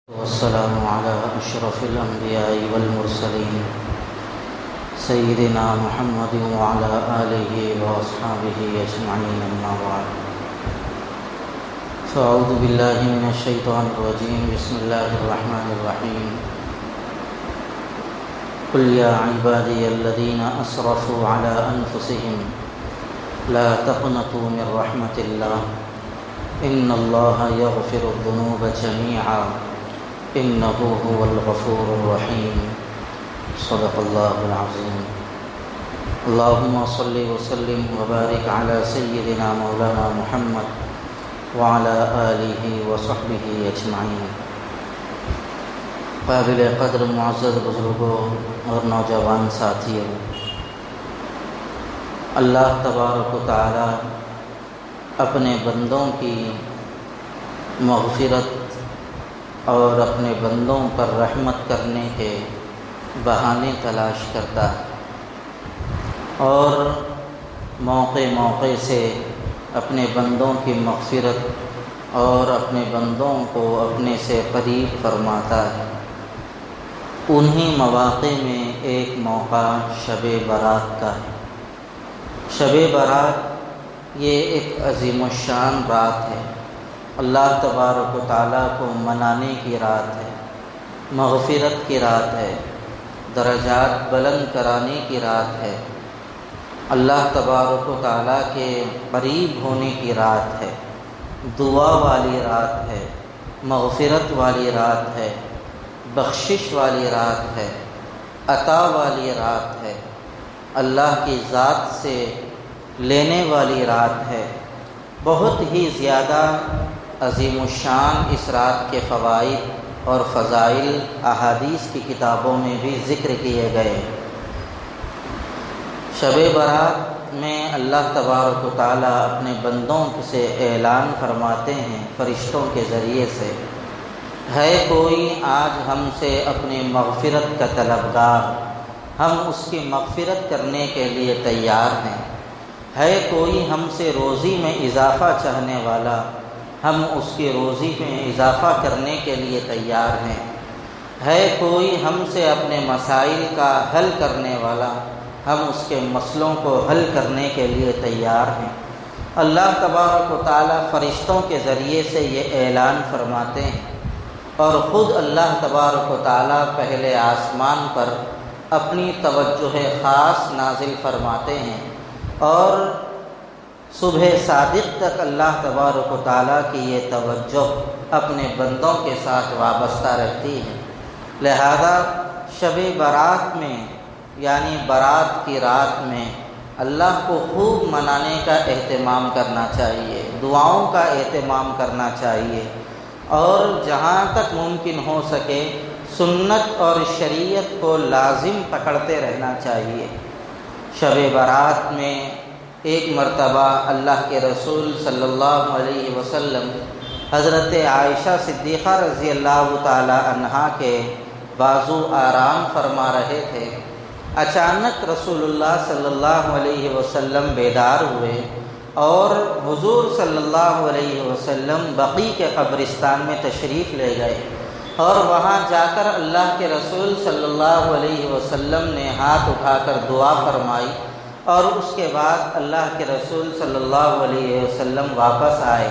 والسلام على أشرف الأنبياء والمرسلين سيدنا محمد وعلى آله وأصحابه أجمعين أما بعد فأعوذ بالله من الشيطان الرجيم بسم الله الرحمن الرحيم قل يا عبادي الذين أسرفوا على أنفسهم لا تقنطوا من رحمة الله إن الله يغفر الذنوب جميعا إنه هو الغفور الرحيم صدق الله العظيم اللهم صل وسلم وبارك على سيدنا مولانا محمد وعلى آله وصحبه أجمعين قابل قدر معزز بزرگوں اور نوجوان ساتھیوں، اللہ تبارک و تعالی اپنے بندوں کی مغفرت اور اپنے بندوں پر رحمت کرنے کے بہانے تلاش کرتا ہے اور موقع سے اپنے بندوں کی مغفرت اور اپنے بندوں کو اپنے سے قریب فرماتا ہے۔ انہی مواقع میں ایک موقع شب برات کا ہے۔ شب برات یہ ایک عظیم الشان رات ہے، اللہ تبارک و تعالیٰ کو منانے کی رات ہے، مغفرت کی رات ہے، درجات بلند کرانے کی رات ہے، اللہ تبارک و تعالیٰ کے قریب ہونے کی رات ہے، دعا والی رات ہے، مغفرت والی رات ہے، بخشش والی رات ہے، عطا والی رات ہے، اللہ کی ذات سے لینے والی رات ہے۔ بہت ہی زیادہ عظیم الشان اس رات کے فوائد اور فضائل احادیث کی کتابوں میں بھی ذکر کیے گئے۔ شب برات میں اللہ تبارک و تعالیٰ اپنے بندوں سے اعلان فرماتے ہیں فرشتوں کے ذریعے سے، ہے کوئی آج ہم سے اپنی مغفرت کا طلبگار، ہم اس کی مغفرت کرنے کے لیے تیار ہیں۔ ہے کوئی ہم سے روزی میں اضافہ چاہنے والا، ہم اس کی روزی میں اضافہ کرنے کے لیے تیار ہیں۔ ہے کوئی ہم سے اپنے مسائل کا حل کرنے والا، ہم اس کے مسئلوں کو حل کرنے کے لیے تیار ہیں۔ اللہ تبارک و تعالیٰ فرشتوں کے ذریعے سے یہ اعلان فرماتے ہیں اور خود اللہ تبارک و تعالیٰ پہلے آسمان پر اپنی توجہ خاص نازل فرماتے ہیں اور صبح صادق تک اللہ تبارک و تعالیٰ کی یہ توجہ اپنے بندوں کے ساتھ وابستہ رہتی ہے۔ لہذا شب برات میں یعنی برات کی رات میں اللہ کو خوب منانے کا اہتمام کرنا چاہیے، دعاؤں کا اہتمام کرنا چاہیے اور جہاں تک ممکن ہو سکے سنت اور شریعت کو لازم پکڑتے رہنا چاہیے۔ شب برات میں ایک مرتبہ اللہ کے رسول صلی اللہ علیہ وسلم حضرت عائشہ صدیقہ رضی اللہ تعالی عنہا کے بازو آرام فرما رہے تھے۔ اچانک رسول اللہ صلی اللہ علیہ وسلم بیدار ہوئے اور حضور صلی اللہ علیہ وسلم بقیع کے قبرستان میں تشریف لے گئے اور وہاں جا کر اللہ کے رسول صلی اللہ علیہ وسلم نے ہاتھ اٹھا کر دعا فرمائی اور اس کے بعد اللہ کے رسول صلی اللہ علیہ وسلم واپس آئے۔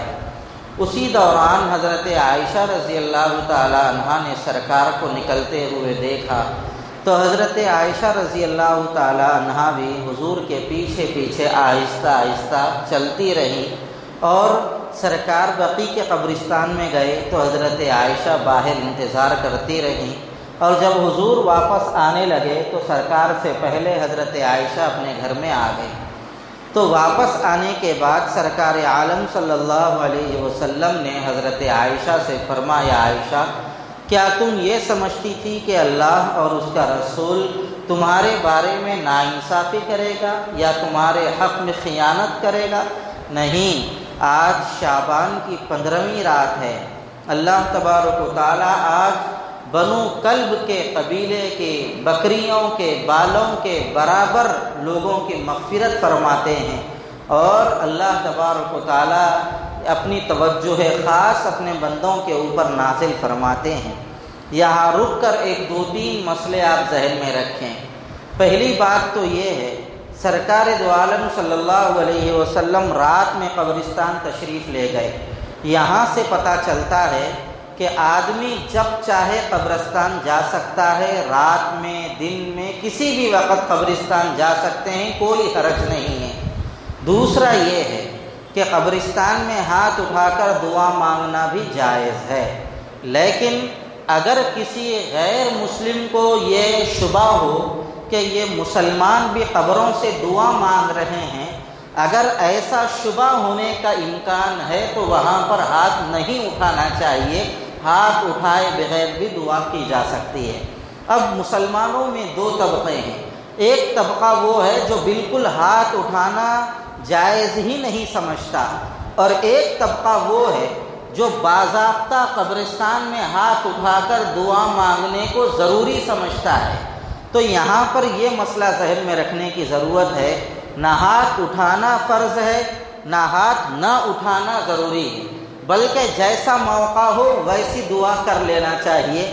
اسی دوران حضرت عائشہ رضی اللہ تعالی عنہا نے سرکار کو نکلتے ہوئے دیکھا تو حضرت عائشہ رضی اللہ تعالی عنہا بھی حضور کے پیچھے پیچھے آہستہ آہستہ چلتی رہی اور سرکار بقیع کے قبرستان میں گئے تو حضرت عائشہ باہر انتظار کرتی رہیں اور جب حضور واپس آنے لگے تو سرکار سے پہلے حضرت عائشہ اپنے گھر میں آ گئی۔ تو واپس آنے کے بعد سرکار عالم صلی اللہ علیہ وسلم نے حضرت عائشہ سے فرمایا، عائشہ کیا تم یہ سمجھتی تھی کہ اللہ اور اس کا رسول تمہارے بارے میں ناانصافی کرے گا یا تمہارے حق میں خیانت کرے گا؟ نہیں، آج شعبان کی 15ویں رات ہے۔ اللہ تبارک و تعالیٰ آج بنو کلب کے قبیلے کے بکریوں کے بالوں کے برابر لوگوں کی مغفرت فرماتے ہیں اور اللہ تبارک و تعالیٰ اپنی توجہ خاص اپنے بندوں کے اوپر نازل فرماتے ہیں۔ یہاں رک کر ایک دو تین مسئلے آپ ذہن میں رکھیں۔ پہلی بات تو یہ ہے، سرکار دو عالم صلی اللہ علیہ وسلم رات میں قبرستان تشریف لے گئے۔ یہاں سے پتہ چلتا ہے کہ آدمی جب چاہے قبرستان جا سکتا ہے، رات میں، دن میں، کسی بھی وقت قبرستان جا سکتے ہیں، کوئی حرج نہیں ہے۔ دوسرا یہ ہے کہ قبرستان میں ہاتھ اٹھا کر دعا مانگنا بھی جائز ہے، لیکن اگر کسی غیر مسلم کو یہ شبہ ہو کہ یہ مسلمان بھی قبروں سے دعا مانگ رہے ہیں، اگر ایسا شبہ ہونے کا امکان ہے تو وہاں پر ہاتھ نہیں اٹھانا چاہیے، ہاتھ اٹھائے بغیر بھی دعا کی جا سکتی ہے۔ اب مسلمانوں میں دو طبقے ہیں، ایک طبقہ وہ ہے جو بالکل ہاتھ اٹھانا جائز ہی نہیں سمجھتا، اور ایک طبقہ وہ ہے جو باضابطہ قبرستان میں ہاتھ اٹھا کر دعا مانگنے کو ضروری سمجھتا ہے۔ تو یہاں پر یہ مسئلہ ذہن میں رکھنے کی ضرورت ہے، نہ ہاتھ اٹھانا فرض ہے، نہ ہاتھ نہ اٹھانا ضروری ہے، بلکہ جیسا موقع ہو ویسی دعا کر لینا چاہیے۔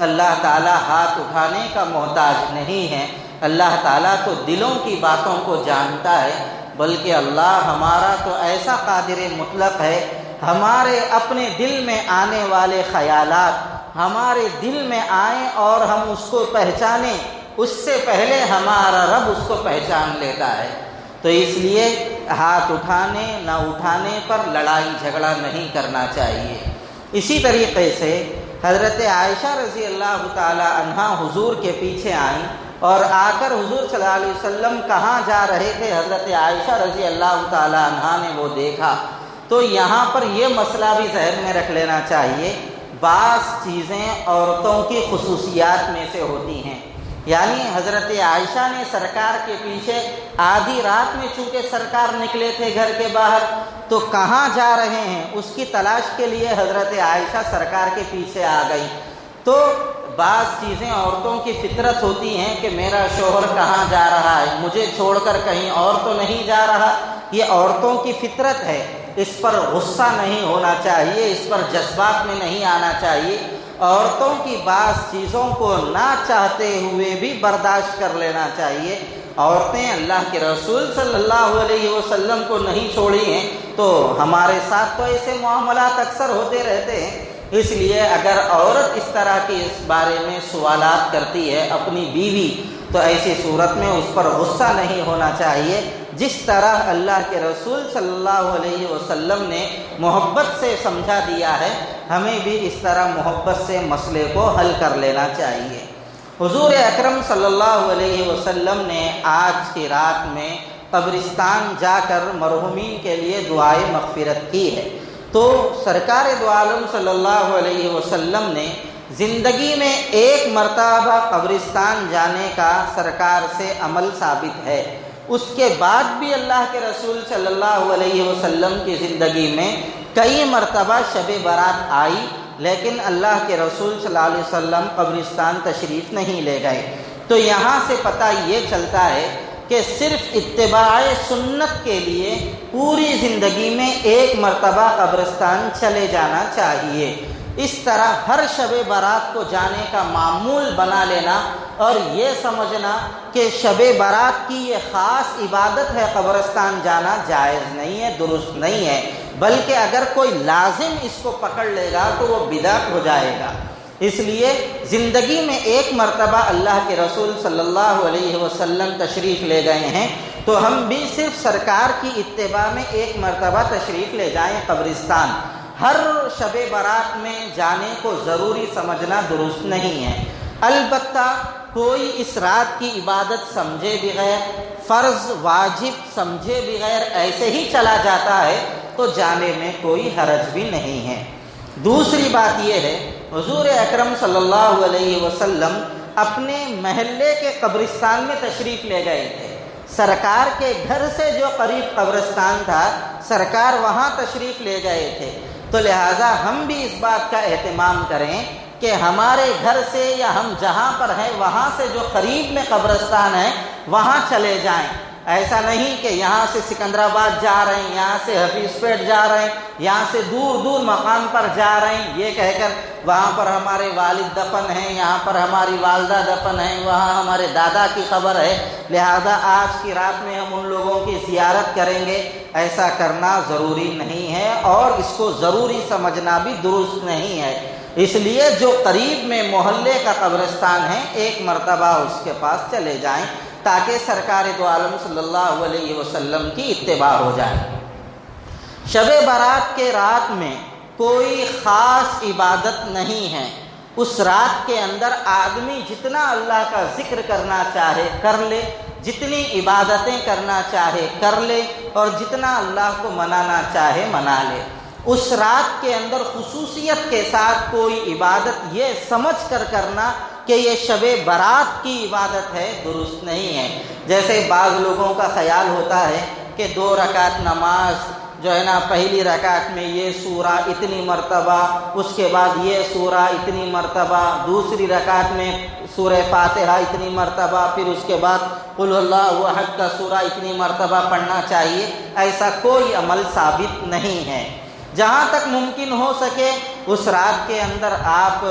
اللہ تعالیٰ ہاتھ اٹھانے کا محتاج نہیں ہے، اللہ تعالیٰ تو دلوں کی باتوں کو جانتا ہے، بلکہ اللہ ہمارا تو ایسا قادر مطلق ہے، ہمارے اپنے دل میں آنے والے خیالات ہمارے دل میں آئیں اور ہم اس کو پہچانیں، اس سے پہلے ہمارا رب اس کو پہچان لیتا ہے۔ تو اس لیے ہاتھ اٹھانے نہ اٹھانے پر لڑائی جھگڑا نہیں کرنا چاہیے۔ اسی طریقے سے حضرت عائشہ رضی اللہ تعالی عنہا حضور کے پیچھے آئیں اور آ کر حضور صلی اللہ علیہ وسلم کہاں جا رہے تھے، حضرت عائشہ رضی اللہ تعالی عنہا نے وہ دیکھا۔ تو یہاں پر یہ مسئلہ بھی ذہن میں رکھ لینا چاہیے، بعض چیزیں عورتوں کی خصوصیات میں سے ہوتی ہیں، یعنی حضرت عائشہ نے سرکار کے پیچھے آدھی رات میں چونکہ سرکار نکلے تھے گھر کے باہر، تو کہاں جا رہے ہیں اس کی تلاش کے لیے حضرت عائشہ سرکار کے پیچھے آ گئی۔ تو بعض چیزیں عورتوں کی فطرت ہوتی ہیں کہ میرا شوہر کہاں جا رہا ہے، مجھے چھوڑ کر کہیں اور تو نہیں جا رہا، یہ عورتوں کی فطرت ہے، اس پر غصہ نہیں ہونا چاہیے، اس پر جذبات میں نہیں آنا چاہیے۔ عورتوں کی بعض چیزوں کو نہ چاہتے ہوئے بھی برداشت کر لینا چاہیے۔ عورتیں اللہ کے رسول صلی اللہ علیہ وسلم کو نہیں چھوڑی ہیں، تو ہمارے ساتھ تو ایسے معاملات اکثر ہوتے رہتے ہیں۔ اس لیے اگر عورت اس طرح کی اس بارے میں سوالات کرتی ہے اپنی بیوی، تو ایسی صورت میں اس پر غصہ نہیں ہونا چاہیے۔ جس طرح اللہ کے رسول صلی اللہ علیہ وسلم نے محبت سے سمجھا دیا ہے، ہمیں بھی اس طرح محبت سے مسئلے کو حل کر لینا چاہیے۔ حضور اکرم صلی اللہ علیہ وسلم نے آج کی رات میں قبرستان جا کر مرحومین کے لیے دعائے مغفرت کی ہے۔ تو سرکار دو عالم صلی اللہ علیہ وسلم نے زندگی میں ایک مرتبہ قبرستان جانے کا سرکار سے عمل ثابت ہے، اس کے بعد بھی اللہ کے رسول صلی اللہ علیہ وسلم کی زندگی میں کئی مرتبہ شب برات آئی، لیکن اللہ کے رسول صلی اللہ علیہ وسلم قبرستان تشریف نہیں لے گئے۔ تو یہاں سے پتہ یہ چلتا ہے کہ صرف اتباع سنت کے لیے پوری زندگی میں ایک مرتبہ قبرستان چلے جانا چاہیے۔ اس طرح ہر شب برات کو جانے کا معمول بنا لینا اور یہ سمجھنا کہ شب برات کی یہ خاص عبادت ہے قبرستان جانا، جائز نہیں ہے، درست نہیں ہے، بلکہ اگر کوئی لازم اس کو پکڑ لے گا تو وہ بدعت ہو جائے گا۔ اس لیے زندگی میں ایک مرتبہ اللہ کے رسول صلی اللہ علیہ وسلم تشریف لے گئے ہیں، تو ہم بھی صرف سرکار کی اتباع میں ایک مرتبہ تشریف لے جائیں قبرستان۔ ہر شب برات میں جانے کو ضروری سمجھنا درست نہیں ہے۔ البتہ کوئی اس رات کی عبادت سمجھے بغیر، فرض واجب سمجھے بغیر ایسے ہی چلا جاتا ہے تو جانے میں کوئی حرج بھی نہیں ہے۔ دوسری بات یہ ہے، حضور اکرم صلی اللہ علیہ وسلم اپنے محلے کے قبرستان میں تشریف لے گئے تھے۔ سرکار کے گھر سے جو قریب قبرستان تھا، سرکار وہاں تشریف لے گئے تھے، تو لہٰذا ہم بھی اس بات کا اہتمام کریں کہ ہمارے گھر سے یا ہم جہاں پر ہیں وہاں سے جو قریب میں قبرستان ہے وہاں چلے جائیں۔ ایسا نہیں کہ یہاں سے سکندرآباد جا رہے ہیں، یہاں سے حفیظ پیٹ جا رہے ہیں، یہاں سے دور دور مقام پر جا رہے ہیں، یہ کہہ کر وہاں پر ہمارے والد دفن ہیں، یہاں پر ہماری والدہ دفن ہیں، وہاں ہمارے دادا کی قبر ہے، لہذا آج کی رات میں ہم ان لوگوں کی زیارت کریں گے۔ ایسا کرنا ضروری نہیں ہے اور اس کو ضروری سمجھنا بھی درست نہیں ہے۔ اس لیے جو قریب میں محلے کا قبرستان ہے، ایک مرتبہ اس کے پاس چلے جائیں تاکہ سرکار دو عالم صلی اللہ علیہ وسلم کی اتباع ہو جائے۔ شب برات کے رات میں کوئی خاص عبادت نہیں ہے۔ اس رات کے اندر آدمی جتنا اللہ کا ذکر کرنا چاہے کر لے، جتنی عبادتیں کرنا چاہے کر لے، اور جتنا اللہ کو منانا چاہے منا لے۔ اس رات کے اندر خصوصیت کے ساتھ کوئی عبادت یہ سمجھ کر کرنا کہ یہ شب برات کی عبادت ہے، درست نہیں ہے۔ جیسے بعض لوگوں کا خیال ہوتا ہے کہ 2 رکعت نماز جو ہے نا، پہلی رکعت میں یہ سورہ اتنی مرتبہ، اس کے بعد یہ سورہ اتنی مرتبہ، دوسری رکعت میں سورہ فاتحہ اتنی مرتبہ، پھر اس کے بعد قل اللہ احد کا سورہ اتنی مرتبہ پڑھنا چاہیے۔ ایسا کوئی عمل ثابت نہیں ہے۔ جہاں تک ممکن ہو سکے اس رات کے اندر آپ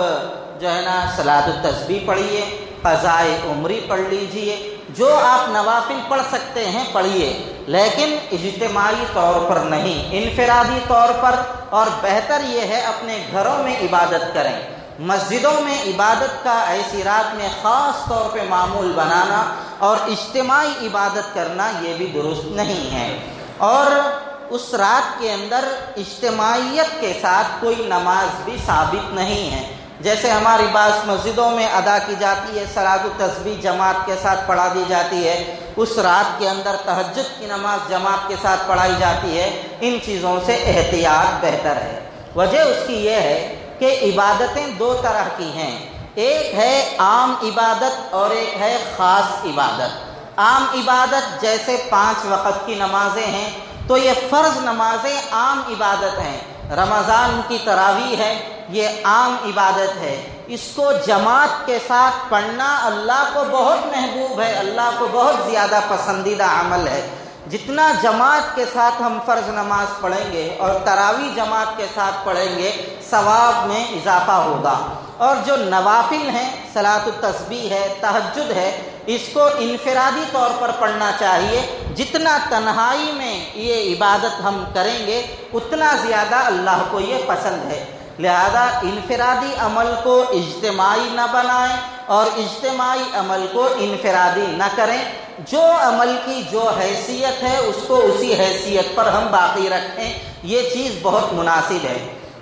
جو ہے نا صلاۃ التسبیح پڑھیے، قضائے عمری پڑھ لیجئے، جو آپ نوافل پڑھ سکتے ہیں پڑھیے، لیکن اجتماعی طور پر نہیں، انفرادی طور پر۔ اور بہتر یہ ہے اپنے گھروں میں عبادت کریں۔ مسجدوں میں عبادت کا ایسی رات میں خاص طور پہ معمول بنانا اور اجتماعی عبادت کرنا یہ بھی درست نہیں ہے۔ اور اس رات کے اندر اجتماعیت کے ساتھ کوئی نماز بھی ثابت نہیں ہے۔ جیسے ہماری بعض مسجدوں میں ادا کی جاتی ہے، صلاۃ التسبیح جماعت کے ساتھ پڑھا دی جاتی ہے، اس رات کے اندر تہجد کی نماز جماعت کے ساتھ پڑھائی جاتی ہے۔ ان چیزوں سے احتیاط بہتر ہے۔ وجہ اس کی یہ ہے کہ عبادتیں 2 طرح کی ہیں، ایک ہے عام عبادت اور ایک ہے خاص عبادت۔ عام عبادت جیسے 5 وقت کی نمازیں ہیں، تو یہ فرض نمازیں عام عبادت ہیں۔ رمضان کی تراویح ہے، یہ عام عبادت ہے، اس کو جماعت کے ساتھ پڑھنا اللہ کو بہت محبوب ہے، اللہ کو بہت زیادہ پسندیدہ عمل ہے۔ جتنا جماعت کے ساتھ ہم فرض نماز پڑھیں گے اور تراویح جماعت کے ساتھ پڑھیں گے، ثواب میں اضافہ ہوگا۔ اور جو نوافل ہیں، صلاۃ التسبیح ہے، تہجد ہے، اس کو انفرادی طور پر پڑھنا چاہیے۔ جتنا تنہائی میں یہ عبادت ہم کریں گے اتنا زیادہ اللہ کو یہ پسند ہے۔ لہذا انفرادی عمل کو اجتماعی نہ بنائیں اور اجتماعی عمل کو انفرادی نہ کریں۔ جو عمل کی جو حیثیت ہے اس کو اسی حیثیت پر ہم باقی رکھیں، یہ چیز بہت مناسب ہے۔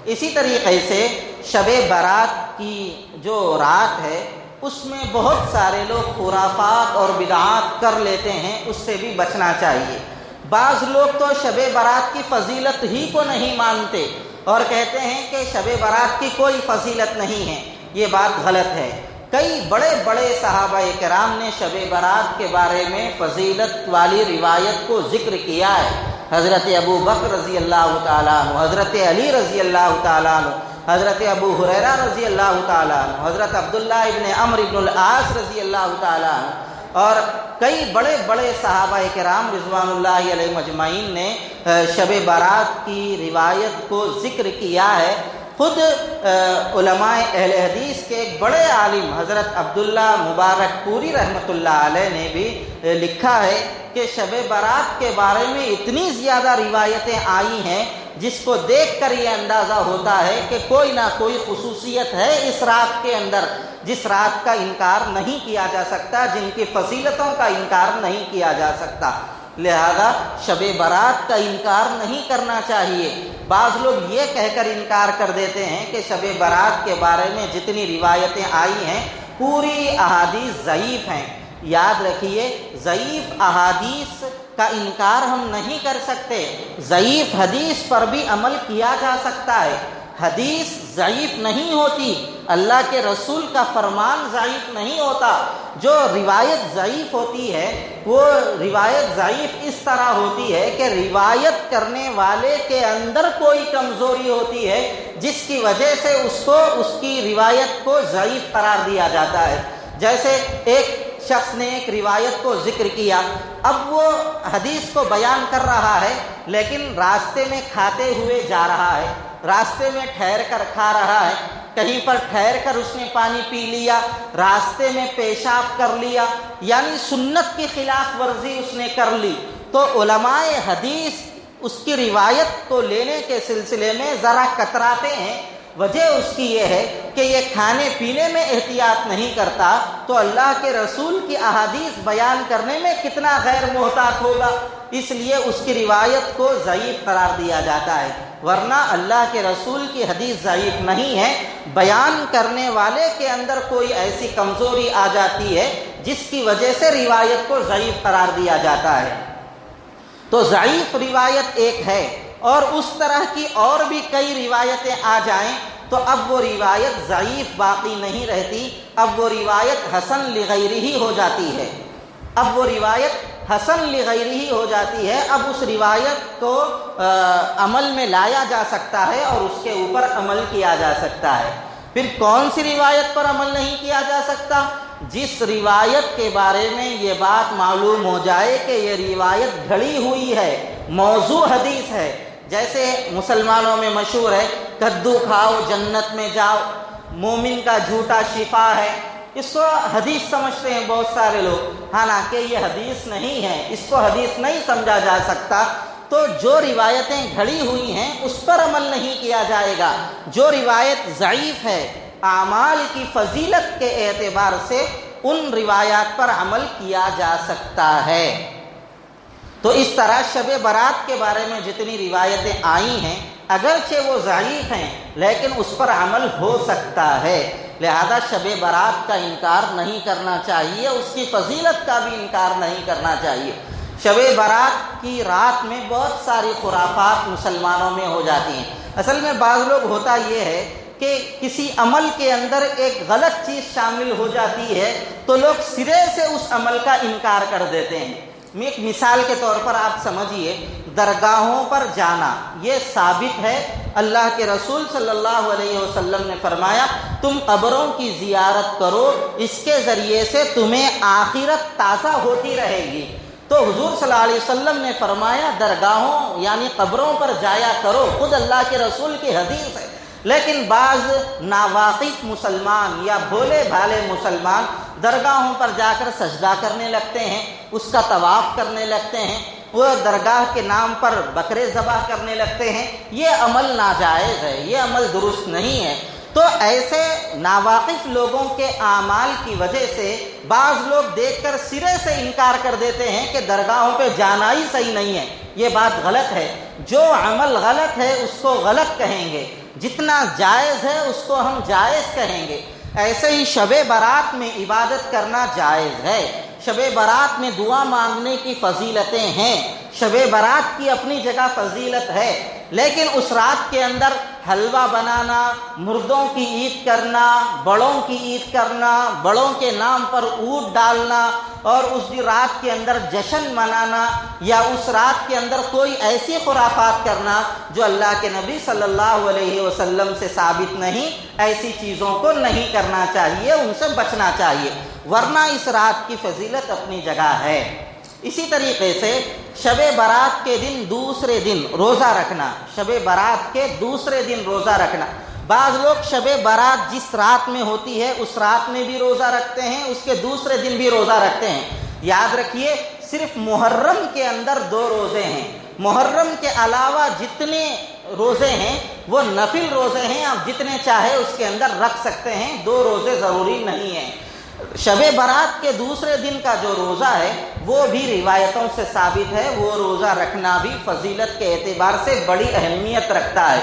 اسی طریقے سے شب برات کی جو رات ہے اس میں بہت سارے لوگ خرافات اور بدعات کر لیتے ہیں، اس سے بھی بچنا چاہیے۔ بعض لوگ تو شب برات کی فضیلت ہی کو نہیں مانتے اور کہتے ہیں کہ شب برات کی کوئی فضیلت نہیں ہے، یہ بات غلط ہے۔ کئی بڑے بڑے صحابہ کرام نے شب برات کے بارے میں فضیلت والی روایت کو ذکر کیا ہے۔ حضرت ابو بکر رضی اللہ تعالیٰ عنہ، حضرت علی رضی اللہ تعالیٰ عنہ، حضرت ابو ہریرہ رضی اللہ تعالیٰ عنہ، حضرت عبداللہ ابن عمرو ابن العاص رضی اللہ تعالیٰ عنہ، اور کئی بڑے بڑے صحابہ کرام رضوان اللہ علیہ مجمعین نے شب برات کی روایت کو ذکر کیا ہے۔ خود علماء اہل حدیث کے ایک بڑے عالم حضرت عبداللہ مبارک پوری رحمۃ اللہ علیہ نے بھی لکھا ہے کہ شب برات کے بارے میں اتنی زیادہ روایتیں آئی ہیں جس کو دیکھ کر یہ اندازہ ہوتا ہے کہ کوئی نہ کوئی خصوصیت ہے اس رات کے اندر، جس رات کا انکار نہیں کیا جا سکتا، جن کی فضیلتوں کا انکار نہیں کیا جا سکتا۔ لہذا شب برات کا انکار نہیں کرنا چاہیے۔ بعض لوگ یہ کہہ کر انکار کر دیتے ہیں کہ شب برات کے بارے میں جتنی روایتیں آئی ہیں پوری احادیث ضعیف ہیں۔ یاد رکھیے، ضعیف احادیث کا انکار ہم نہیں کر سکتے، ضعیف حدیث پر بھی عمل کیا جا سکتا ہے۔ حدیث ضعیف نہیں ہوتی، اللہ کے رسول کا فرمان ضعیف نہیں ہوتا۔ جو روایت ضعیف ہوتی ہے وہ روایت ضعیف اس طرح ہوتی ہے کہ روایت کرنے والے کے اندر کوئی کمزوری ہوتی ہے جس کی وجہ سے اس کی روایت کو ضعیف قرار دیا جاتا ہے۔ جیسے ایک شخص نے ایک روایت کو ذکر کیا، اب وہ حدیث کو بیان کر رہا ہے لیکن راستے میں کھاتے ہوئے جا رہا ہے، راستے میں ٹھہر کر کھا رہا ہے، کہیں پر ٹھہر کر اس نے پانی پی لیا، راستے میں پیشاب کر لیا، یعنی سنت کی خلاف ورزی اس نے کر لی، تو علماء حدیث اس کی روایت کو لینے کے سلسلے میں ذرا کتراتے ہیں۔ وجہ اس کی یہ ہے کہ یہ کھانے پینے میں احتیاط نہیں کرتا تو اللہ کے رسول کی احادیث بیان کرنے میں کتنا غیر محتاط ہوگا، اس لیے اس کی روایت کو ضعیف قرار دیا جاتا ہے، ورنہ اللہ کے رسول کی حدیث ضعیف نہیں ہے، بیان کرنے والے کے اندر کوئی ایسی کمزوری آ جاتی ہے جس کی وجہ سے روایت کو ضعیف قرار دیا جاتا ہے۔ تو ضعیف روایت ایک ہے، اور اس طرح کی اور بھی کئی روایتیں آ جائیں تو اب وہ روایت ضعیف باقی نہیں رہتی، اب وہ روایت حسن لغیرہ ہو جاتی ہے، اب وہ روایت حسن لغیرہ ہو جاتی ہے، اب اس روایت کو عمل میں لایا جا سکتا ہے اور اس کے اوپر عمل کیا جا سکتا ہے۔ پھر کون سی روایت پر عمل نہیں کیا جا سکتا؟ جس روایت کے بارے میں یہ بات معلوم ہو جائے کہ یہ روایت گھڑی ہوئی ہے، موضوع حدیث ہے، جیسے مسلمانوں میں مشہور ہے کدو کھاؤ جنت میں جاؤ، مومن کا جھوٹا شفا ہے، اس کو حدیث سمجھتے ہیں بہت سارے لوگ، حالانکہ یہ حدیث نہیں ہے، اس کو حدیث نہیں سمجھا جا سکتا۔ تو جو روایتیں گھڑی ہوئی ہیں اس پر عمل نہیں کیا جائے گا، جو روایت ضعیف ہے اعمال کی فضیلت کے اعتبار سے ان روایات پر عمل کیا جا سکتا ہے۔ تو اس طرح شب برات کے بارے میں جتنی روایتیں آئی ہیں اگرچہ وہ ضعیف ہیں لیکن اس پر عمل ہو سکتا ہے، لہذا شب برات کا انکار نہیں کرنا چاہیے، اس کی فضیلت کا بھی انکار نہیں کرنا چاہیے۔ شب برات کی رات میں بہت ساری خرافات مسلمانوں میں ہو جاتی ہیں۔ اصل میں بعض لوگ ہوتا یہ ہے کہ کسی عمل کے اندر ایک غلط چیز شامل ہو جاتی ہے تو لوگ سرے سے اس عمل کا انکار کر دیتے ہیں۔ ایک مثال کے طور پر آپ سمجھیے، درگاہوں پر جانا یہ ثابت ہے، اللہ کے رسول صلی اللہ علیہ وسلم نے فرمایا تم قبروں کی زیارت کرو، اس کے ذریعے سے تمہیں آخرت تازہ ہوتی رہے گی۔ تو حضور صلی اللہ علیہ وسلم نے فرمایا درگاہوں یعنی قبروں پر جایا کرو، خود اللہ کے رسول کی حدیث ہے، لیکن بعض ناواقف مسلمان یا بھولے بھالے مسلمان درگاہوں پر جا کر سجدہ کرنے لگتے ہیں، اس کا طواف کرنے لگتے ہیں، وہ درگاہ کے نام پر بکرے ذبح کرنے لگتے ہیں، یہ عمل ناجائز ہے، یہ عمل درست نہیں ہے۔ تو ایسے ناواقف لوگوں کے اعمال کی وجہ سے بعض لوگ دیکھ کر سرے سے انکار کر دیتے ہیں کہ درگاہوں پہ جانا ہی صحیح نہیں ہے، یہ بات غلط ہے۔ جو عمل غلط ہے اس کو غلط کہیں گے، جتنا جائز ہے اس کو ہم جائز کہیں گے۔ ایسے ہی شب برات میں عبادت کرنا جائز ہے، شب برات میں دعا مانگنے کی فضیلتیں ہیں، شب برات کی اپنی جگہ فضیلت ہے، لیکن اس رات کے اندر حلوہ بنانا، مردوں کی عید کرنا، بڑوں کی عید کرنا، بڑوں کے نام پر اونٹ ڈالنا اور اس رات کے اندر جشن منانا یا اس رات کے اندر کوئی ایسی خرافات کرنا جو اللہ کے نبی صلی اللہ علیہ وسلم سے ثابت نہیں، ایسی چیزوں کو نہیں کرنا چاہیے، ان سے بچنا چاہیے، ورنہ اس رات کی فضیلت اپنی جگہ ہے۔ اسی طریقے سے شب برات کے دن دوسرے دن روزہ رکھنا، شب برات کے دوسرے دن روزہ رکھنا، بعض لوگ شب برات جس رات میں ہوتی ہے اس رات میں بھی روزہ رکھتے ہیں، اس کے دوسرے دن بھی روزہ رکھتے ہیں۔ یاد رکھیے صرف محرم کے اندر 2 روزے ہیں، محرم کے علاوہ جتنے روزے ہیں وہ نفل روزے ہیں، آپ جتنے چاہے اس کے اندر رکھ سکتے ہیں، 2 روزے ضروری نہیں ہیں۔ شب برات کے دوسرے دن کا جو روزہ ہے وہ بھی روایتوں سے ثابت ہے، وہ روزہ رکھنا بھی فضیلت کے اعتبار سے بڑی اہمیت رکھتا ہے،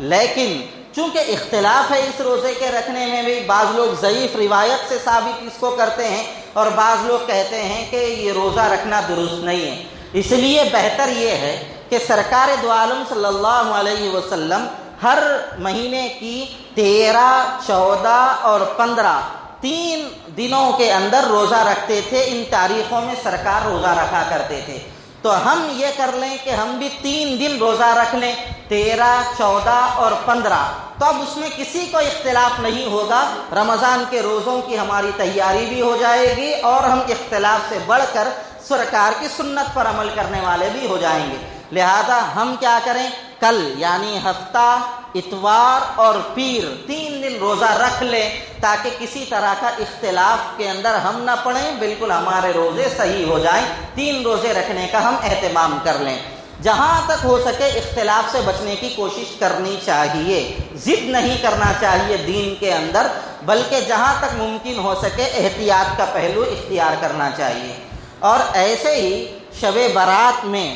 لیکن چونکہ اختلاف ہے اس روزے کے رکھنے میں بھی، بعض لوگ ضعیف روایت سے ثابت اس کو کرتے ہیں اور بعض لوگ کہتے ہیں کہ یہ روزہ رکھنا درست نہیں ہے۔ اس لیے بہتر یہ ہے کہ سرکار دو عالم صلی اللہ علیہ وسلم ہر مہینے کی 13، 14 اور 15 3 دنوں کے اندر روزہ رکھتے تھے، ان تاریخوں میں سرکار روزہ رکھا کرتے تھے۔ تو ہم یہ کر لیں کہ ہم بھی 3 دن روزہ رکھ لیں، 13، 14 اور 15، تو اب اس میں کسی کو اختلاف نہیں ہوگا، رمضان کے روزوں کی ہماری تیاری بھی ہو جائے گی اور ہم اختلاف سے بڑھ کر سرکار کی سنت پر عمل کرنے والے بھی ہو جائیں گے۔ لہذا ہم کیا کریں، کل یعنی ہفتہ، اتوار اور پیر 3 دن روزہ رکھ لیں تاکہ کسی طرح کا اختلاف کے اندر ہم نہ پڑیں، بالکل ہمارے روزے صحیح ہو جائیں۔ 3 روزے رکھنے کا ہم اہتمام کر لیں۔ جہاں تک ہو سکے اختلاف سے بچنے کی کوشش کرنی چاہیے، ضد نہیں کرنا چاہیے دین کے اندر، بلکہ جہاں تک ممکن ہو سکے احتیاط کا پہلو اختیار کرنا چاہیے۔ اور ایسے ہی شب برات میں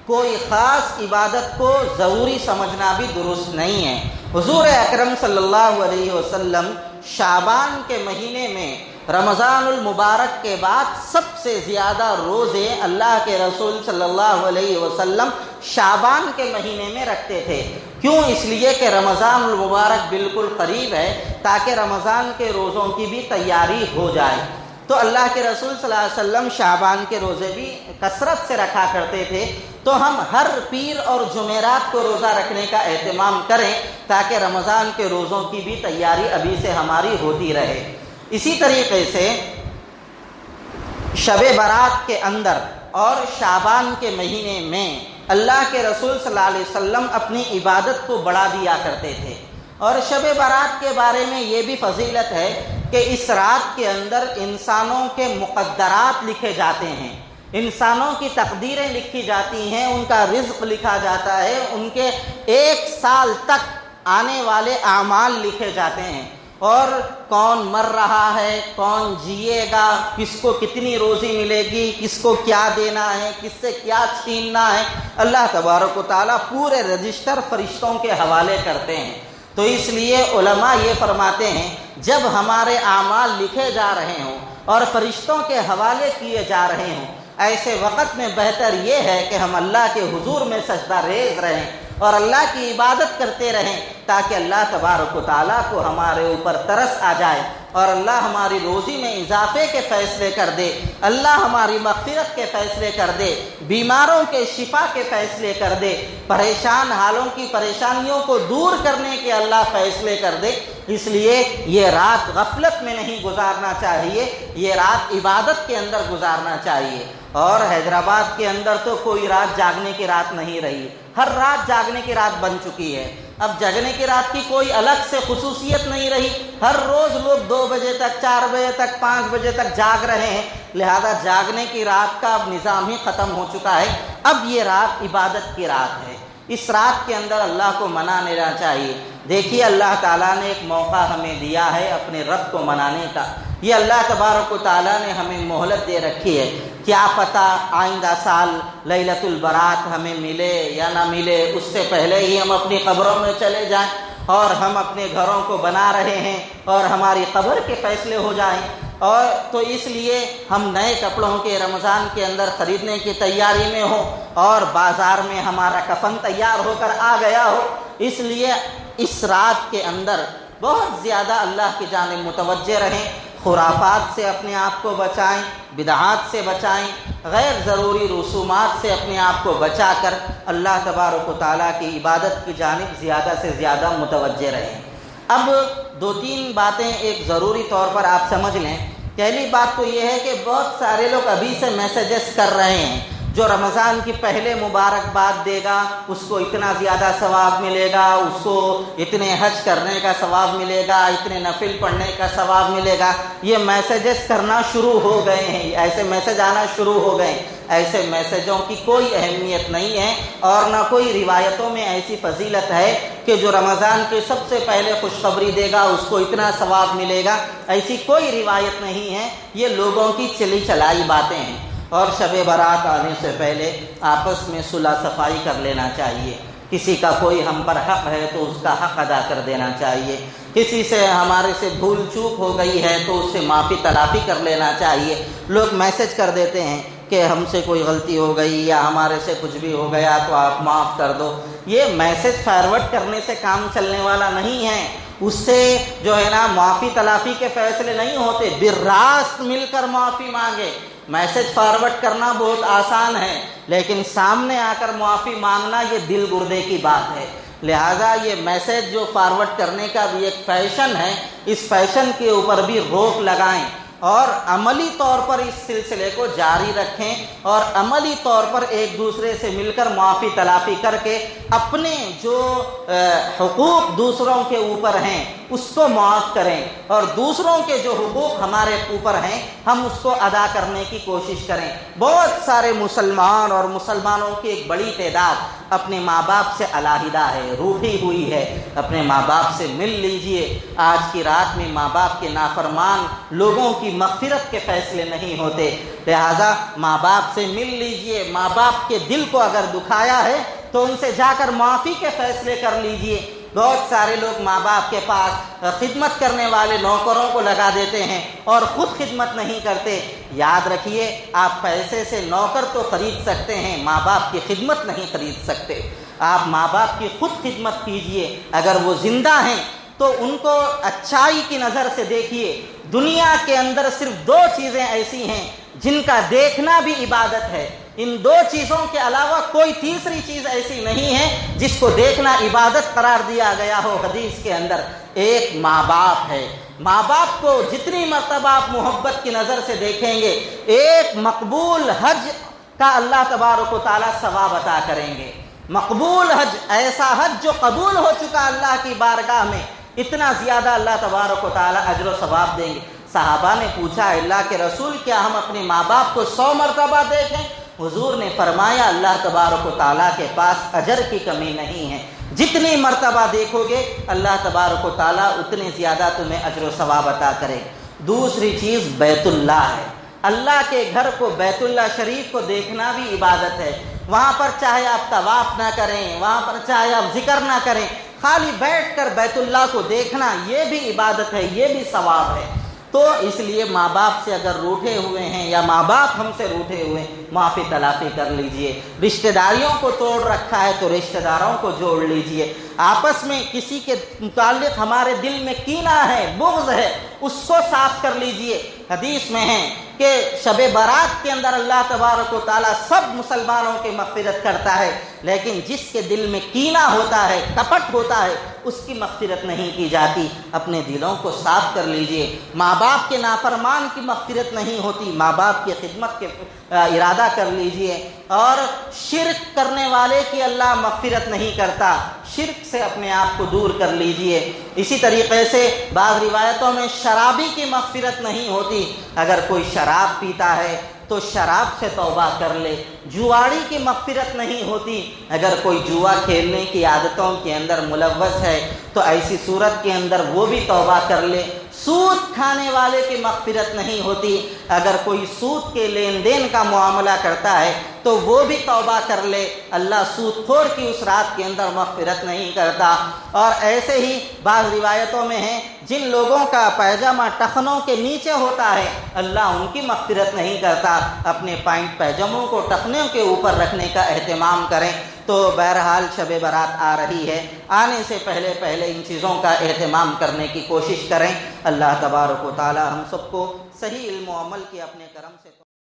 کوئی خاص عبادت کو ضروری سمجھنا بھی درست نہیں ہے۔ حضور اکرم صلی اللہ علیہ وسلم شعبان کے مہینے میں رمضان المبارک کے بعد سب سے زیادہ روزے اللہ کے رسول صلی اللہ علیہ وسلم شعبان کے مہینے میں رکھتے تھے۔ کیوں؟ اس لیے کہ رمضان المبارک بالکل قریب ہے، تاکہ رمضان کے روزوں کی بھی تیاری ہو جائے۔ تو اللہ کے رسول صلی اللہ علیہ وسلم شعبان کے روزے بھی کثرت سے رکھا کرتے تھے، تو ہم ہر پیر اور جمعرات کو روزہ رکھنے کا اہتمام کریں تاکہ رمضان کے روزوں کی بھی تیاری ابھی سے ہماری ہوتی رہے۔ اسی طریقے سے شب برات کے اندر اور شعبان کے مہینے میں اللہ کے رسول صلی اللہ علیہ وسلم اپنی عبادت کو بڑھا دیا کرتے تھے۔ اور شب برات کے بارے میں یہ بھی فضیلت ہے کہ اس رات کے اندر انسانوں کے مقدرات لکھے جاتے ہیں، انسانوں کی تقدیریں لکھی جاتی ہیں، ان کا رزق لکھا جاتا ہے، ان کے 1 سال تک آنے والے اعمال لکھے جاتے ہیں، اور کون مر رہا ہے، کون جیے گا، کس کو کتنی روزی ملے گی، کس کو کیا دینا ہے، کس سے کیا چھیننا ہے، اللہ تبارک و تعالیٰ پورے رجسٹر فرشتوں کے حوالے کرتے ہیں۔ تو اس لیے علماء یہ فرماتے ہیں جب ہمارے اعمال لکھے جا رہے ہوں اور فرشتوں کے حوالے کیے جا رہے ہوں، ایسے وقت میں بہتر یہ ہے کہ ہم اللہ کے حضور میں سجدہ ریز رہیں اور اللہ کی عبادت کرتے رہیں، تاکہ اللہ تبارک و تعالیٰ کو ہمارے اوپر ترس آ جائے اور اللہ ہماری روزی میں اضافے کے فیصلے کر دے، اللہ ہماری مغفرت کے فیصلے کر دے، بیماروں کے شفا کے فیصلے کر دے، پریشان حالوں کی پریشانیوں کو دور کرنے کے اللہ فیصلے کر دے۔ اس لیے یہ رات غفلت میں نہیں گزارنا چاہیے، یہ رات عبادت کے اندر گزارنا چاہیے۔ اور حیدرآباد کے اندر تو کوئی رات جاگنے کی رات نہیں رہی، ہر رات جاگنے کی رات بن چکی ہے۔ اب جگنے کی رات کی کوئی الگ سے خصوصیت نہیں رہی، ہر روز لوگ 2 بجے تک، 4 بجے تک، 5 بجے تک جاگ رہے ہیں، لہذا جاگنے کی رات کا اب نظام ہی ختم ہو چکا ہے۔ اب یہ رات عبادت کی رات ہے، اس رات کے اندر اللہ کو منانے لینا چاہیے۔ دیکھیے اللہ تعالیٰ نے ایک موقع ہمیں دیا ہے اپنے رب کو منانے کا، یہ اللہ تبارک و تعالیٰ نے ہمیں مہلت دے رکھی ہے۔ کیا پتہ آئندہ سال لیلۃ البرات ہمیں ملے یا نہ ملے، اس سے پہلے ہی ہم اپنی قبروں میں چلے جائیں، اور ہم اپنے گھروں کو بنا رہے ہیں اور ہماری قبر کے فیصلے ہو جائیں۔ اور تو اس لیے ہم نئے کپڑوں کے رمضان کے اندر خریدنے کی تیاری میں ہوں اور بازار میں ہمارا کفن تیار ہو کر آ گیا ہو، اس لیے اس رات کے اندر بہت زیادہ اللہ کی جانب متوجہ رہیں، خرافات سے اپنے آپ کو بچائیں، بدعات سے بچائیں، غیر ضروری رسومات سے اپنے آپ کو بچا کر اللہ تبارک و تعالیٰ کی عبادت کی جانب زیادہ سے زیادہ متوجہ رہیں۔ اب 2-3 باتیں ایک ضروری طور پر آپ سمجھ لیں۔ پہلی بات تو یہ ہے کہ بہت سارے لوگ ابھی سے میسیجز کر رہے ہیں، جو رمضان کی پہلے مبارکباد دے گا اس کو اتنا زیادہ ثواب ملے گا، اس کو اتنے حج کرنے کا ثواب ملے گا، اتنے نفل پڑھنے کا ثواب ملے گا۔ یہ میسیجز کرنا شروع ہو گئے ہیں، ایسے میسیج آنا شروع ہو گئے ہیں۔ ایسے میسیجوں کی کوئی اہمیت نہیں ہے، اور نہ کوئی روایتوں میں ایسی فضیلت ہے کہ جو رمضان کے سب سے پہلے خوشخبری دے گا اس کو اتنا ثواب ملے گا، ایسی کوئی روایت نہیں ہے۔ یہ لوگوں کی چلی چلائی باتیں ہیں۔ اور شب برات آنے سے پہلے آپس میں صلح صفائی کر لینا چاہیے، کسی کا کوئی ہم پر حق ہے تو اس کا حق ادا کر دینا چاہیے، کسی سے ہمارے سے بھول چوک ہو گئی ہے تو اس سے معافی تلافی کر لینا چاہیے۔ لوگ میسج کر دیتے ہیں کہ ہم سے کوئی غلطی ہو گئی یا ہمارے سے کچھ بھی ہو گیا تو آپ معاف کر دو۔ یہ میسج فارورڈ کرنے سے کام چلنے والا نہیں ہے، اس سے جو ہے نا معافی تلافی کے فیصلے نہیں ہوتے، بالراست مل کر معافی مانگے۔ میسج فارورڈ کرنا بہت آسان ہے، لیکن سامنے آ کر معافی مانگنا یہ دل گردے کی بات ہے۔ لہٰذا یہ میسج جو فارورڈ کرنے کا بھی ایک فیشن ہے، اس فیشن کے اوپر بھی روک لگائیں اور عملی طور پر اس سلسلے کو جاری رکھیں، اور عملی طور پر ایک دوسرے سے مل کر معافی تلافی کر کے اپنے جو حقوق دوسروں کے اوپر ہیں اس کو معاف کریں، اور دوسروں کے جو حقوق ہمارے اوپر ہیں ہم اس کو ادا کرنے کی کوشش کریں۔ بہت سارے مسلمان اور مسلمانوں کی ایک بڑی تعداد اپنے ماں باپ سے علیحدہ ہے، روٹھی ہوئی ہے۔ اپنے ماں باپ سے مل لیجئے۔ آج کی رات میں ماں باپ کے نافرمان لوگوں کی مغفرت کے فیصلے نہیں ہوتے، لہذا ماں باپ سے مل لیجئے۔ ماں باپ کے دل کو اگر دکھایا ہے تو ان سے جا کر معافی کے فیصلے کر لیجئے۔ بہت سارے لوگ ماں باپ کے پاس خدمت کرنے والے نوکروں کو لگا دیتے ہیں اور خود خدمت نہیں کرتے۔ یاد رکھیے، آپ پیسے سے نوکر تو خرید سکتے ہیں، ماں باپ کی خدمت نہیں خرید سکتے۔ آپ ماں باپ کی خود خدمت کیجئے۔ اگر وہ زندہ ہیں تو ان کو اچھائی کی نظر سے دیکھیے۔ دنیا کے اندر صرف دو چیزیں ایسی ہیں جن کا دیکھنا بھی عبادت ہے۔ ان دو چیزوں کے علاوہ کوئی تیسری چیز ایسی نہیں ہے جس کو دیکھنا عبادت قرار دیا گیا ہو حدیث کے اندر۔ ایک ماں باپ ہے۔ ماں باپ کو جتنی مرتبہ آپ محبت کی نظر سے دیکھیں گے، ایک مقبول حج کا اللہ تبارک و تعالیٰ ثواب عطا کریں گے۔ مقبول حج، ایسا حج جو قبول ہو چکا اللہ کی بارگاہ میں، اتنا زیادہ اللہ تبارک و تعالیٰ اجر و ثواب دیں گے۔ صحابہ نے پوچھا، اللہ کے رسول کیا ہم اپنے ماں باپ کو 100 مرتبہ دیکھیں؟ حضور نے فرمایا، اللہ تبارک و تعالیٰ کے پاس اجر کی کمی نہیں ہے، جتنی مرتبہ دیکھو گے اللہ تبارک و تعالیٰ اتنے زیادہ تمہیں اجر و ثواب عطا کرے۔ دوسری چیز بیت اللہ ہے۔ اللہ کے گھر کو، بیت اللہ شریف کو دیکھنا بھی عبادت ہے۔ وہاں پر چاہے آپ طواف نہ کریں، وہاں پر چاہے آپ ذکر نہ کریں، خالی بیٹھ کر بیت اللہ کو دیکھنا یہ بھی عبادت ہے، یہ بھی ثواب ہے۔ تو اس لیے ماں باپ سے اگر روٹھے ہوئے ہیں یا ماں باپ ہم سے روٹھے ہوئے ہیں، معافی تلافی کر لیجئے۔ رشتہ داریوں کو توڑ رکھا ہے تو رشتہ داروں کو جوڑ لیجئے۔ آپس میں کسی کے متعلق ہمارے دل میں کینہ ہے، بغض ہے، اس کو صاف کر لیجئے۔ حدیث میں ہے کہ شب برات کے اندر اللہ تبارک و تعالیٰ سب مسلمانوں کی مغفرت کرتا ہے، لیکن جس کے دل میں کینہ ہوتا ہے، کپٹ ہوتا ہے، اس کی مغفرت نہیں کی جاتی۔ اپنے دلوں کو صاف کر لیجئے۔ ماں باپ کے نافرمان کی مغفرت نہیں ہوتی، ماں باپ کی خدمت کے ارادہ کر لیجئے۔ اور شرک کرنے والے کی اللہ مغفرت نہیں کرتا، شرک سے اپنے آپ کو دور کر لیجئے۔ اسی طریقے سے بعض روایتوں میں شرابی کی مغفرت نہیں ہوتی۔ اگر کوئی شراب پیتا ہے تو شراب سے توبہ کر لے۔ جواڑی کی مغفرت نہیں ہوتی۔ اگر کوئی جوا کھیلنے کی عادتوں کے اندر ملوث ہے تو ایسی صورت کے اندر وہ بھی توبہ کر لے۔ سود کھانے والے کی مغفرت نہیں ہوتی۔ اگر کوئی سود کے لین دین کا معاملہ کرتا ہے تو وہ بھی توبہ کر لے۔ اللہ سود خور کی اس رات کے اندر مغفرت نہیں کرتا۔ اور ایسے ہی بعض روایتوں میں ہیں جن لوگوں کا پیجامہ ٹخنوں کے نیچے ہوتا ہے اللہ ان کی مغفرت نہیں کرتا۔ اپنے پینٹ پیجاموں کو ٹخنوں کے اوپر رکھنے کا اہتمام کریں۔ تو بہرحال شب برات آ رہی ہے، آنے سے پہلے ان چیزوں کا اہتمام کرنے کی کوشش کریں۔ اللہ تبارک و تعالی ہم سب کو صحیح علم و عمل کی اپنے کرم سے